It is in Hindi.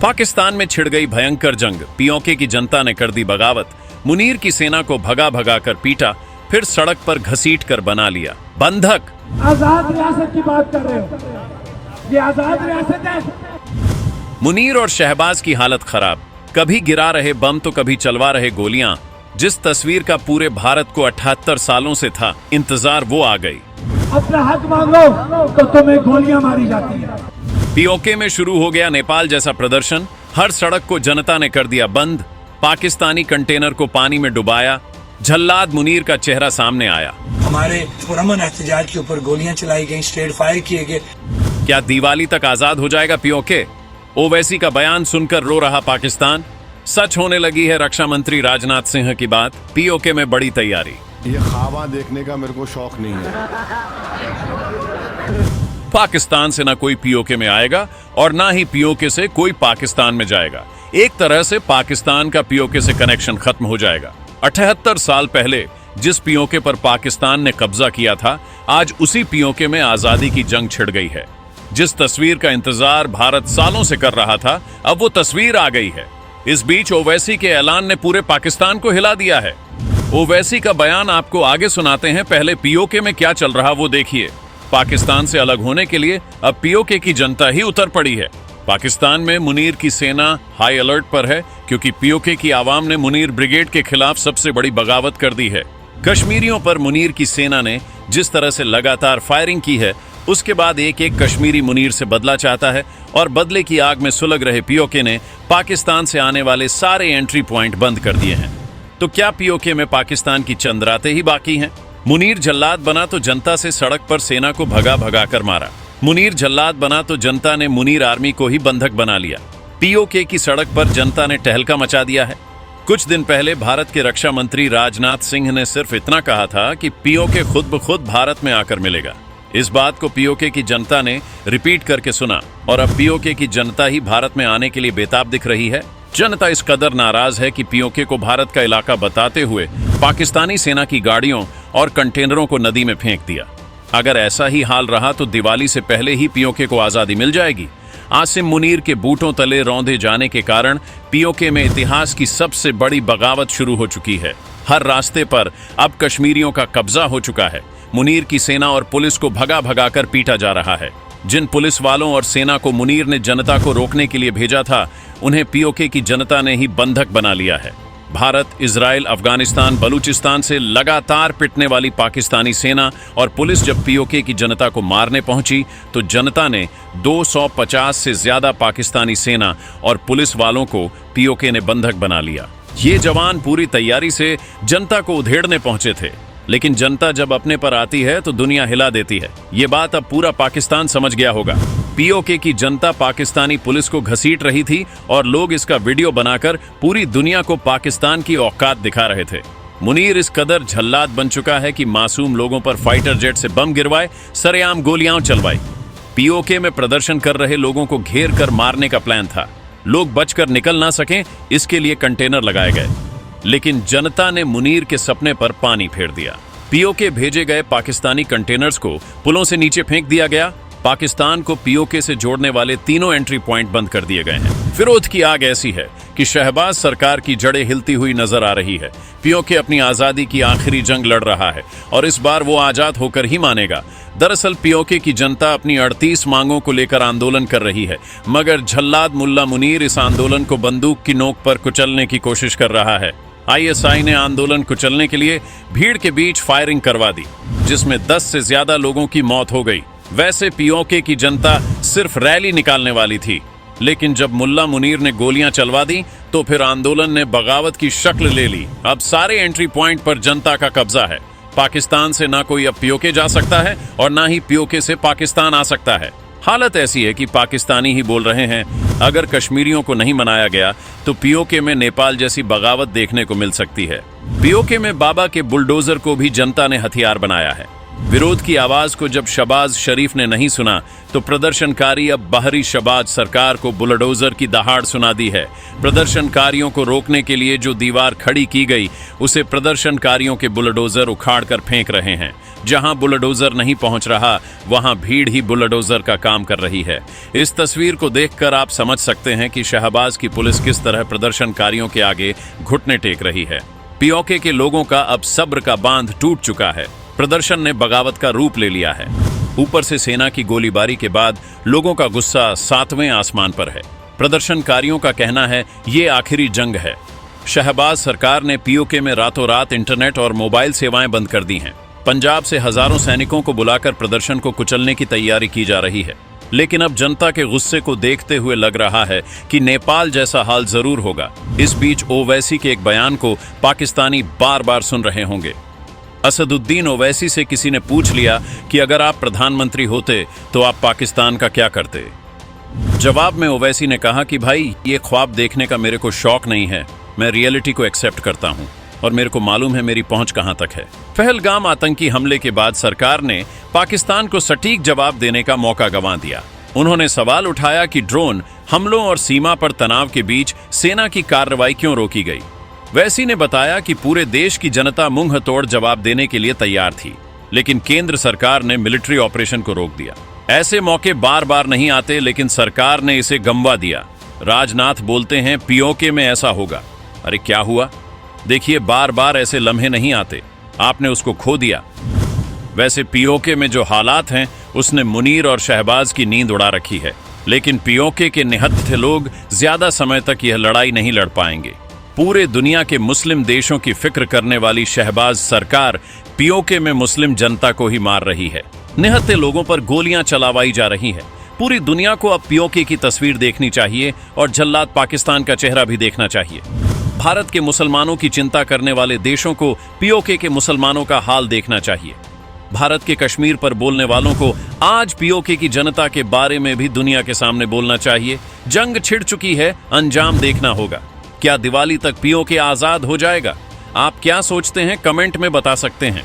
पाकिस्तान में छिड़ गई भयंकर जंग। पीओके की जनता ने कर दी बगावत। मुनीर की सेना को भगा भगा कर पीटा, फिर सड़क पर घसीट कर बना लिया बंधक। आजाद रियासत की बात कर रहे हो, ये आजाद रियासत है। मुनीर और शहबाज की हालत खराब, कभी गिरा रहे बम तो कभी चलवा रहे गोलियां। जिस तस्वीर का पूरे भारत को 78 सालों से था इंतजार, वो आ गई। अपना हक मांगो तो तुम्हें गोलियां मारी जाती हैं। पीओके में शुरू हो गया नेपाल जैसा प्रदर्शन। हर सड़क को जनता ने कर दिया बंद। पाकिस्तानी कंटेनर को पानी में डुबाया। जल्लाद मुनीर का चेहरा सामने आया। हमारे पुरअमन एहतजाज के ऊपर गोलियां चलाई गई, स्ट्रेट फायर किए गए। क्या दिवाली तक आजाद हो जाएगा पीओके? ओवैसी का बयान सुनकर रो रहा पाकिस्तान। सच होने लगी है रक्षा मंत्री राजनाथ सिंह की बात। पीओके में बड़ी तैयारी। ये ख्वाब देखने का मेरे को शौक नहीं है। पाकिस्तान से ना कोई पीओके में आएगा और ना ही पीओके से कोई पाकिस्तान में जाएगा। एक तरह से पाकिस्तान का पीओके से कनेक्शन खत्म हो जाएगा। 78 साल पहले जिस पीओके पर पाकिस्तान ने कब्जा किया था, आज उसी पीओके में आजादी की जंग छिड़ गई है। जिस तस्वीर का इंतजार भारत सालों से कर रहा था, अब वो तस्वीर आ गई है। इस बीच ओवैसी के ऐलान ने पूरे पाकिस्तान को हिला दिया है। ओवैसी का बयान आपको आगे सुनाते हैं, पहले पीओके में क्या चल रहा वो देखिए। पाकिस्तान से अलग होने के लिए अब पीओके की जनता ही उतर पड़ी है। पाकिस्तान में मुनीर की सेना हाई अलर्ट पर है, क्योंकि पीओके की आवाम ने मुनीर ब्रिगेड के खिलाफ सबसे बड़ी बगावत कर दी है। कश्मीरियों पर मुनीर की सेना ने जिस तरह से लगातार फायरिंग की है, उसके बाद एक एक कश्मीरी मुनीर से बदला चाहता है और बदले की आग में सुलग रहे पीओके ने पाकिस्तान से आने वाले सारे एंट्री पॉइंट बंद कर दिए हैं। तो क्या पीओके में पाकिस्तान की चंद रातें ही बाकी हैं? मुनीर जल्लाद बना तो जनता से सड़क पर सेना को भगा भगा कर मारा। मुनीर जल्लाद बना तो जनता ने मुनीर आर्मी को ही बंधक बना लिया। पीओके की सड़क पर जनता ने टहलका मचा दिया है। कुछ दिन पहले भारत के रक्षा मंत्री राजनाथ सिंह ने सिर्फ इतना कहा था कि पीओके खुद ब खुद भारत में आकर मिलेगा। इस बात को पीओके की जनता ने रिपीट करके सुना और अब पीओके की जनता ही भारत में आने के लिए बेताब दिख रही है। जनता इस कदर नाराज है कि पीओके को भारत का इलाका बताते हुए पाकिस्तानी सेना की गाड़ियों और कंटेनरों को नदी में फेंक दिया। अगर ऐसा ही हाल रहा तो दिवाली से पहले ही पीओके को आजादी मिल जाएगी। आसिम मुनीर के बूटों तले रौंदे जाने के कारण पीओके में इतिहास की सबसे बड़ी बगावत शुरू हो चुकी है। हर रास्ते पर अब कश्मीरियों का कब्जा हो चुका है। मुनीर की सेना और पुलिस को भगा भगा कर पीटा जा रहा है। जिन पुलिस वालों और सेना को मुनीर ने जनता को रोकने के लिए भेजा था, उन्हें पीओके की जनता ने ही बंधक बना लिया है। भारत, इजराइल, अफगानिस्तान, बलूचिस्तान से लगातार पिटने वाली पाकिस्तानी सेना और पुलिस जब पीओके की जनता को मारने पहुंची, तो जनता ने 250 से ज्यादा पाकिस्तानी सेना और पुलिस वालों को पीओके ने बंधक बना लिया। ये जवान पूरी तैयारी से जनता को उधेड़ने पहुंचे थे, लेकिन जनता जब अपने पर आती है तो दुनिया हिला देती है। ये बात अब पूरा पाकिस्तान समझ गया होगा। पीओके की जनता पाकिस्तानी पुलिस को घसीट रही थी और लोग इसका वीडियो बनाकर पूरी दुनिया को पाकिस्तान की औकात दिखा रहे थे। मुनीर इस कदर झल्लाद बन चुका है कि मासूम लोगों पर फाइटर जेट से बम गिरवाए, सरेआम गोलियां चलवाई। पीओके में प्रदर्शन कर रहे लोगों को घेर कर मारने का प्लान था। लोग बचकर निकल ना सकें, इसके लिए कंटेनर लगाए गए, लेकिन जनता ने मुनीर के सपने पर पानी फेर दिया। पीओके भेजे गए पाकिस्तानी कंटेनर्स को पुलों से नीचे फेंक दिया गया। पाकिस्तान को पीओके से जोड़ने वाले तीनों एंट्री पॉइंट बंद कर दिए गए हैं। विरोध की आग ऐसी है कि शहबाज सरकार की जड़ें हिलती हुई नजर आ रही है। पीओके अपनी आजादी की आखिरी जंग लड़ रहा है और इस बार वो आजाद होकर ही मानेगा। दरअसल पीओके की जनता अपनी 38 मांगों को लेकर आंदोलन कर रही है, मगर झल्लाद मुल्ला मुनीर इस आंदोलन को बंदूक की नोक पर कुचलने की कोशिश कर रहा है। आईएसआई ने आंदोलन कुचलने के लिए भीड़ के बीच फायरिंग करवा दी, जिसमें 10 से ज्यादा लोगों की मौत हो गई। वैसे पीओके की जनता सिर्फ रैली निकालने वाली थी, लेकिन जब मुल्ला मुनीर ने गोलियां चलवा दी तो फिर आंदोलन ने बगावत की शक्ल ले ली। अब सारे एंट्री पॉइंट पर जनता का कब्जा है। पाकिस्तान से ना कोई अब पीओके जा सकता है और ना ही पीओके से पाकिस्तान आ सकता है। हालत ऐसी है कि पाकिस्तानी ही बोल रहे हैं, अगर कश्मीरियों को नहीं मनाया गया तो पीओके में नेपाल जैसी बगावत देखने को मिल सकती है। पीओके में बाबा के बुलडोजर को भी जनता ने हथियार बनाया है। विरोध की आवाज को जब शहबाज शरीफ ने नहीं सुना तो प्रदर्शनकारी अब बाहरी शहबाज सरकार को बुलडोजर की दहाड़ सुना दी है। प्रदर्शनकारियों को रोकने के लिए जो दीवार खड़ी की गई, उसे प्रदर्शनकारियों के बुलडोजर उखाड़ कर फेंक रहे हैं। जहां बुलडोजर नहीं पहुंच रहा वहां भीड़ ही बुलडोजर का काम कर रही है। इस तस्वीर को देखकर आप समझ सकते हैं कि शहबाज की पुलिस किस तरह प्रदर्शनकारियों के आगे घुटने टेक रही है। पीओके के लोगों का अब सब्र का बांध टूट चुका है। प्रदर्शन ने बगावत का रूप ले लिया है। ऊपर से सेना की गोलीबारी के बाद लोगों का गुस्सा 7वें आसमान पर है। प्रदर्शनकारियों का कहना है ये आखिरी जंग है। शहबाज सरकार ने पीओके में रातों रात इंटरनेट और मोबाइल सेवाएं बंद कर दी हैं। पंजाब से हजारों सैनिकों को बुलाकर प्रदर्शन को कुचलने की तैयारी की जा रही है। लेकिन अब जनता के गुस्से को देखते हुए लग रहा है कि नेपाल जैसा हाल जरूर होगा। इस बीच ओवैसी के एक बयान को पाकिस्तानी बार बार सुन रहे होंगे। असदुद्दीन ओवैसी से किसी ने पूछ लिया कि अगर आप प्रधानमंत्री होते तो आप पाकिस्तान का क्या करते। जवाब में ओवैसी ने कहा कि भाई ये ख्वाब देखने का मेरे को शौक नहीं है, मैं रियलिटी को एक्सेप्ट करता हूं और मेरे को मालूम है मेरी पहुंच कहां तक है। पहलगाम आतंकी हमले के बाद सरकार ने पाकिस्तान को सटीक जवाब देने का मौका गंवा दिया। उन्होंने सवाल उठाया कि ड्रोन हमलों और सीमा पर तनाव के बीच सेना की कार्रवाई क्यों रोकी गई। वैसी ने बताया कि पूरे देश की जनता मुंह तोड़ जवाब देने के लिए तैयार थी, लेकिन केंद्र सरकार ने मिलिट्री ऑपरेशन को रोक दिया। ऐसे मौके बार बार नहीं आते, लेकिन सरकार ने इसे गंवा दिया। राजनाथ बोलते हैं पीओके में ऐसा होगा। अरे क्या हुआ? देखिए, बार बार ऐसे लम्हे नहीं आते, आपने उसको खो दिया। वैसे पीओके में जो हालात हैं उसने मुनीर और शहबाज की नींद उड़ा रखी है, लेकिन पीओके के निहत्थे लोग ज्यादा समय तक यह लड़ाई नहीं लड़ पाएंगे। पूरे दुनिया के मुस्लिम देशों की फिक्र करने वाली शहबाज सरकार पीओके में मुस्लिम जनता को ही मार रही है। निहत्थे लोगों पर गोलियां चलावाई जा रही है। पूरी दुनिया को अब पीओके की तस्वीर देखनी चाहिए और जल्लाद पाकिस्तान का चेहरा भी देखना चाहिए। भारत के मुसलमानों की चिंता करने वाले देशों को पीओके के मुसलमानों का हाल देखना चाहिए। भारत के कश्मीर पर बोलने वालों को आज पीओके की जनता के बारे में भी दुनिया के सामने बोलना चाहिए। जंग छिड़ चुकी है, अंजाम देखना होगा। क्या दिवाली तक पीओके आजाद हो जाएगा? आप क्या सोचते हैं, कमेंट में बता सकते हैं।